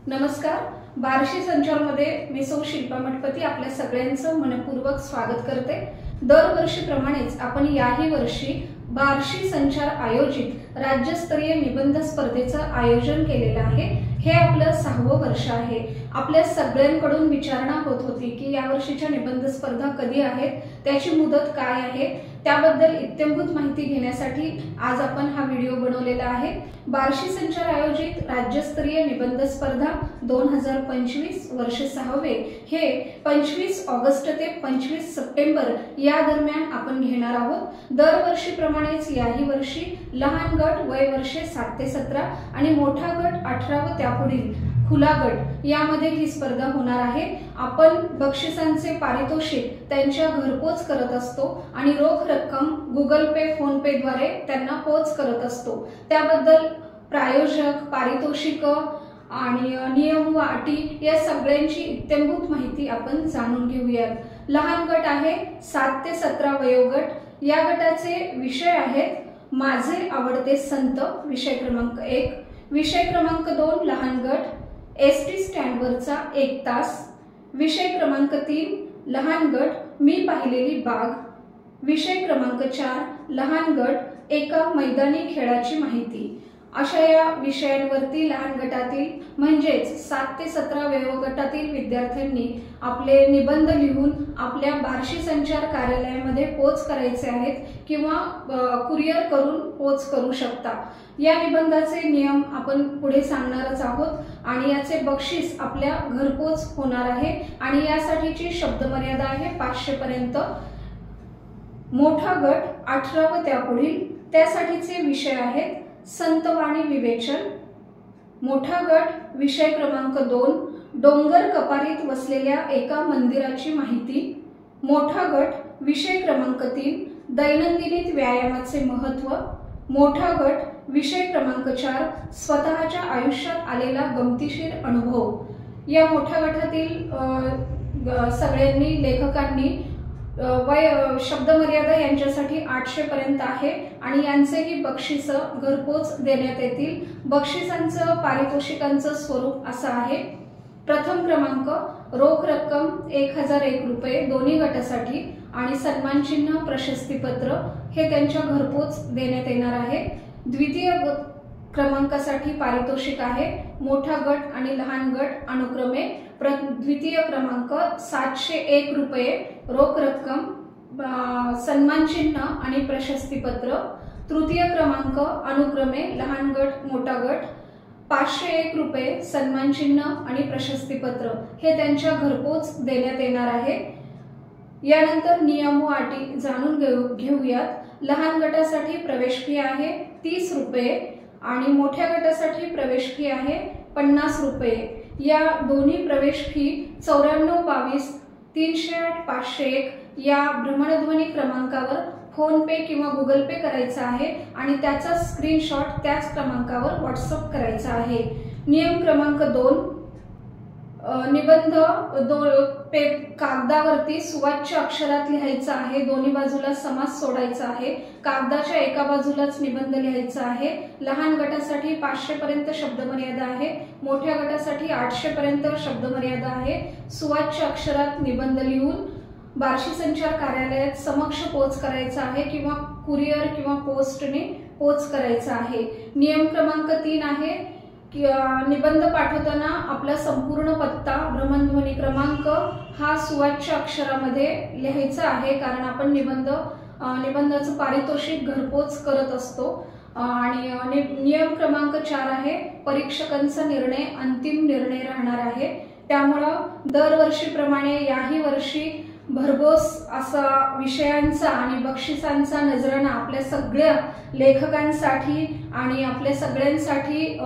नमस्कार। बार्शी संचारमध्ये मी सौ शिल्पा मठपती आपल्या सगळ्यांचं मनपूर्वक स्वागत करते। दरवर्षीप्रमाणेच आपण याही वर्षी बार्शी संचार आयोजित राज्यस्तरीय निबंध स्पर्धेचं आयोजन केलेलं आहे। हे आपलं 6वं वर्ष आहे। आपल्या सगळ्यांकडून विचारणा होत होती की या वर्षीच्या निबंध स्पर्धा कधी आहेत, त्याची मुदत काय आहे, त्याबद्दल इत्थंभूत माहिती घेण्यासाठी आज आपण हा व्हिडिओ बनवलेला आहे। बार्शी संचार आयोजित राज्यस्तरीय निबंध स्पर्धा 2025 वर्ष 6वे हे 25 ऑगस्ट ते 25 सप्टेंबर या दरम्यान आपण घेणार आहोत। दरवर्षीप्रमाणेच याही वर्षी लहान गट वय वर्षे 7 ते 17 आणि मोठा गट 18 व त्यापुढील खुला गट यामध्ये ही स्पर्धा होणार आहे। आपण बक्षिसांचे पारितोषिक त्यांच्या घरपोच करत असतो आणि रोख रक्कम गुगल पे, फोन पे द्वारे त्यांना पोच करत असतो। त्याबद्दल प्रायोजक, पारितोषिक आणि नियम व अटी या सगळ्यांची इत्थंभूत माहिती आपण जाणून घेऊयात। लहान गट आहे 7 ते 17 वयोगट। या गटाचे विषय आहेत माझे आवडते संत विषय क्रमांक 1, विषय क्रमांक 2 लहान गट एसटी स्टँडवरचा 1 तास, विषय क्रमांक 3 लहान गट मी पाहिलेली बाग, विषय क्रमांक 4 लहान गट एका मैदानी खेळाची माहिती। अशा या विषयांवरती लहान गटातील म्हणजेच 7 ते 17 वयोगटातील विद्यार्थ्यांनी आपले निबंध लिहून आपल्या बार्शी संचार कार्यालयामध्ये पोच करायचे आहेत किंवा कुरिअर करून पोच करू शकता। या निबंधाचे नियम आपण पुढे सांगणारच आहोत आणि याचे बक्षीस आपल्या घरपोच होणार आहे आणि यासाठीची शब्दमर्यादा आहे 500 पर्यंत। मोठा गट 18 व त्यापुढील, त्यासाठीचे विषय आहेत संतवाणी विवेचन। मोठा गट विषय क्रमांक 2 डोंगर कपारीत वसलेल्या एका मंदिराची माहिती। मोठा गट विषय क्रमांक 3 दैनंदिनीत व्यायामाचे महत्त्व। मोठा गट विषय क्रमांक 4 स्वतःच्या आयुष्यात आलेला गमतीशीर अनुभव। या मोठ्या गटातील सगळ्यांनी लेखकांनी शब्दमर्यादा यांच्यासाठी 800 पर्यंत आहे आणि यांचेही बक्षीस घरपोच देण्यात येतील। बक्षिसांचं पारितोषिकांचं स्वरूप असं आहे। प्रथम क्रमांक रोख रक्कम 1001 रुपये दोन्ही गटासाठी आणि सन्मान चिन्ह, प्रशस्तीपत्र हे त्यांच्या घरपोच देण्यात येणार आहे। द्वितीय क्रमांकासाठी पारितोषिक आहे मोठा गट आणि लहान गट अनुक्रमे द्वितीय क्रमांक 701 रुपये रोख रक्कम, सन्मान चिन्ह आणि प्रशस्तीपत्र। तृतीय क्रमांक अनुक्रमे लहान गट, मोठा गट 501 रुपये सन्मान चिन्ह आणि प्रशस्तीपत्र हे त्यांच्या घरपोच देण्यात येणार आहे। यानंतर नियम व अटी जाणून घेऊयात। लहान गटासाठी प्रवेश फी आहे 30 रुपये आणि मोठ्या गटासाठी प्रवेश फी आहे 50 रुपये। या दोन्ही प्रवेश फी 9422 308 501 या भ्रमणध्वनी क्रमांकावर फोन पे किंवा गुगल पे करायचा आहे आणि त्याचा स्क्रीनशॉट त्याच क्रमांकावर व्हॉट्सअप करायचा आहे। नियम क्रमांक 2 निबंध कागदावरती सुवाच्य अक्षरात लिहायचा आहे। दोन्ही बाजूला समास सोडायचा आहे। कागदाच्या एका बाजूलाच निबंध लिहायचा आहे। लहान गटासाठी 500 पर्यंत शब्दमर्यादा आहे, मोठ्या गटासाठी 800 पर्यंत शब्दमर्यादा आहे। सुवाच्य अक्षरात निबंध लिहून बार्शी संचार कार्यालयात समक्ष पोच करायचा आहे किंवा कुरिअर किंवा पोस्टने पोच करायचा आहे। नियम क्रमांक 3 आहे निबंध पाठवताना आपला संपूर्ण पत्ता, भ्रमणध्वनी क्रमांक हा सुवाच्य अक्षरामध्ये लिहायचा आहे, कारण आपण निबंधाचं पारितोषिक घरपोच करत असतो। आणि नियम क्रमांक 4 आहे परीक्षकांचा निर्णय अंतिम निर्णय राहणार आहे। त्यामुळे दरवर्षीप्रमाणे याही वर्षी भरघोस असा विषयांचा आणि बक्षिसांचा नजराणा आपल्या सगळ्या लेखकांसाठी आणि आपल्या सगळ्यांसाठी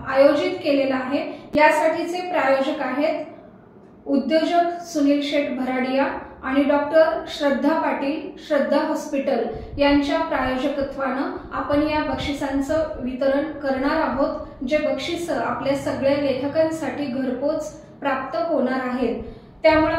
आयोजित केलेला आहे। यासाठीचे प्रायोजक आहेत उद्योजक सुनील शेठ भराडिया आणि डॉक्टर श्रद्धा पाटील, श्रद्धा हॉस्पिटल यांच्या प्रायोजकत्वानं आपण या बक्षिसांचं वितरण करणार आहोत, जे बक्षीस आपल्या सगळ्या लेखकांसाठी घरपोच प्राप्त होणार आहेत। त्यामुळे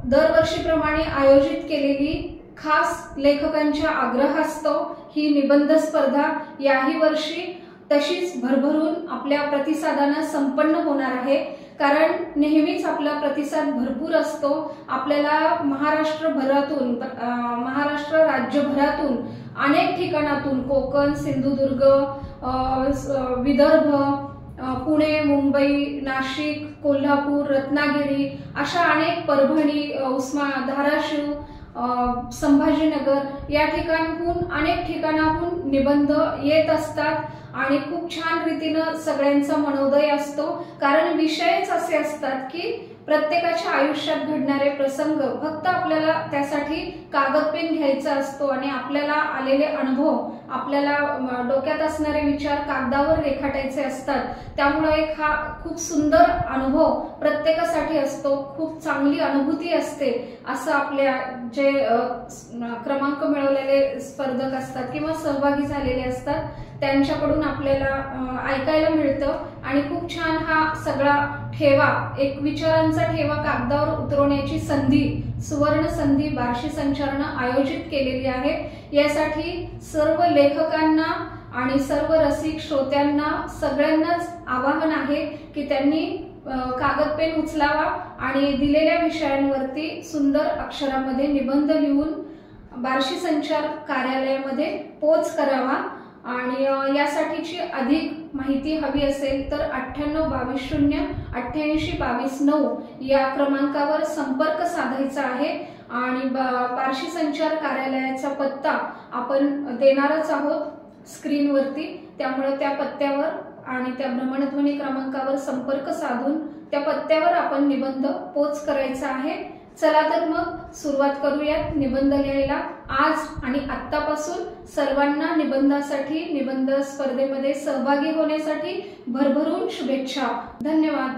दरवर्षीप्रमाणे आयोजित केलेली खास लेखकांच्या आग्रहास्तव ही निबंध स्पर्धा याही वर्षी तशीच भरभरून आपल्या प्रतिसादानं संपन्न होणार आहे। कारण नेहमीच आपला प्रतिसाद भरपूर असतो। आपल्याला महाराष्ट्र राज्यभरातून अनेक ठिकाणातून कोकण, सिंधुदुर्ग, विदर्भ, पुणे, मुंबई, नाशिक, कोल्हापूर, रत्नागिरी अशा अनेक, परभणी, धाराशिव, संभाजीनगर या ठिकाणाहून अनेक ठिकाणाहून निबंध येत असतात आणि खूप छान रीतीने सगळ्यांचा मनोदय असतो। कारण विषयच असे असतात की प्रत्येकाच्या आयुष्यात घडणारे प्रसंग फक्त आपल्याला त्यासाठी कागद पेन घ्यायचा असतो आणि आपल्याला आलेले अनुभव, आपल्याला डोक्यात असणारे विचार कागदावर रेखाटायचे असतात। त्यामुळे हा खूप सुंदर अनुभव प्रत्येकासाठी असतो, खूप चांगली अनुभूती असते असं आपल्या जे क्रमांक मिळवलेले स्पर्धक असतात किंवा सहभागी झालेले असतात त्यांच्याकडून आपल्याला ऐकायला मिळतं। आणि खूप छान हा सगळा ठेवा, एक विचारांचा ठेवा कागदावर उतरवण्याची संधी, सुवर्ण संधी बार्शी संचारनं आयोजित केलेली आहे। यासाठी सर्व लेखकांना आणि सर्व रसिक श्रोत्यांना सगळ्यांनाच आवाहन आहे की त्यांनी कागद पेन उचलावा आणि दिलेल्या विषयांवरती सुंदर अक्षरामध्ये निबंध लिहून बार्शी संचार कार्यालयामध्ये पोच करावा। आणि यासाठीची अधिक माहिती हवी असेल तर 9822088229 या क्रमांकावर संपर्क साधायचा आहे। आणि बार्शी संचार कार्यालयाचा पत्ता आपण देणारच आहोत स्क्रीनवरती, त्यामुळे त्या पत्त्यावर आणि त्या भ्रमणध्वनी क्रमांकावर संपर्क साधून त्या पत्त्यावर आपण निबंध पोच करायचा आहे। चला तर मग सुरुवात करूयात निबंध लिहायला। आज आणि आत्तापासून सर्वांना निबंधासाठी, निबंध स्पर्धेमध्ये सहभागी होण्यासाठी भरभरून शुभेच्छा। धन्यवाद।